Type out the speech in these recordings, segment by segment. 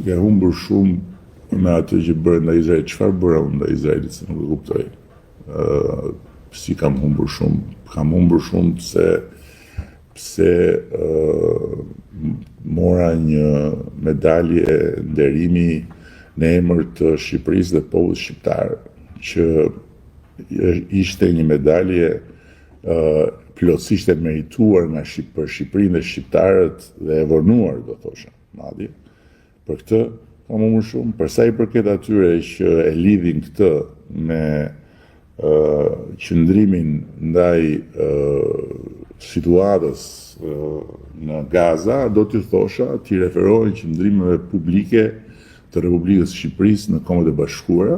duke humbur shumë me atë që bërë ndaj Izraelit. Çfarë bëra unë ndaj Izraelit se nuk e kuptoj. Si kam humbur shumë? Kam humbur shumë pse mora një medalje nderimi në emër të Shqipërisë dhe popullit shqiptar, që ishte një medalje plotësisht e merituar për Shqipërinë dhe shqiptarët dhe e vonuar, do thosha, madje. Për këtë kam humbur shumë. Për sa i përket atyre që e lidhin këtë me qëndrimin ndaj situatës në Gaza, do t'ju thosha, t'i referohen qëndrimeve publike të Republikës Shqipërisë në Kombët e Bashkuara,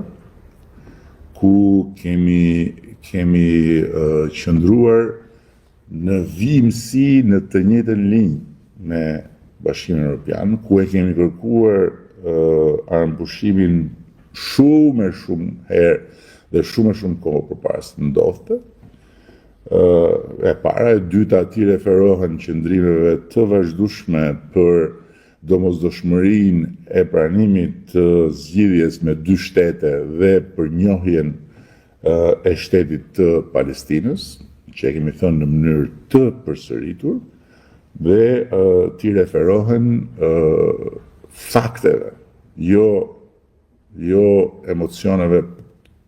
ku kemi qëndruar në vimësi në të njëjtën linjë me Bashkimin Evropian, ku e kemi kërkuar armëpushimin shumë herë dhe shumë kohë përpara se të ndodhte. E para, e dyta, ati referohen qëndrimeve të vazhdueshme për domosdoshmërinë e pranimit të zgjidhjes me dy shtete dhe për njohjen e shtetit të Palestinës, që e kemi thënë në mënyrë të përsëritur, dhe ti referohen fakteve, jo emocioneve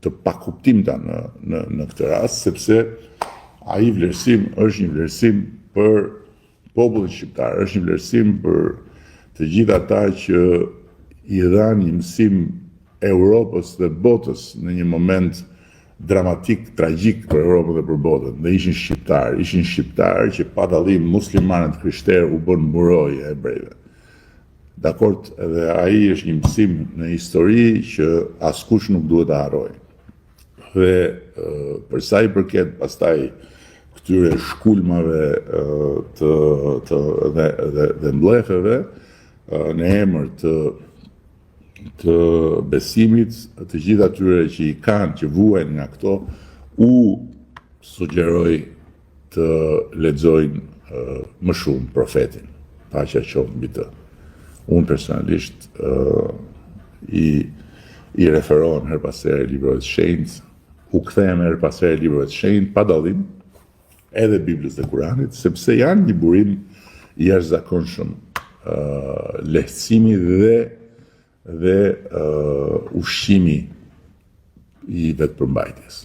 të pakuptimta në këtë rast, sepse ai vlerësim është një vlerësim për popullin shqiptar, është një vlerësim për të gjithë ata që i dhanë një mësim Europës dhe botës në një moment dramatik, tragjik për Europën dhe për botën, dhe ishin shqiptar që pa dallim muslimanët krishterë u bën mburojë e hebrejve. Dakord, edhe ai është një mësim në histori që askush nuk duhet ta harrojë. Dhe për sa i përket pastaj këtyre shkulmave dhe mblefeve në emër të besimit, të gjithë atyre që i kanë, që vuajnë nga këto, u sugjeroj të lexojnë më shumë profetin, paqja qoftë mbi të. Unë personalisht i referohem her pas here librave të shenjtë, u kthehem her pas here librave të shenjtë pa dallim, edhe Biblës dhe Kuranit, sepse janë një burim i jashtëzakonshëm lehtësimi dhe ushqimi i vetëpërmbajtjes.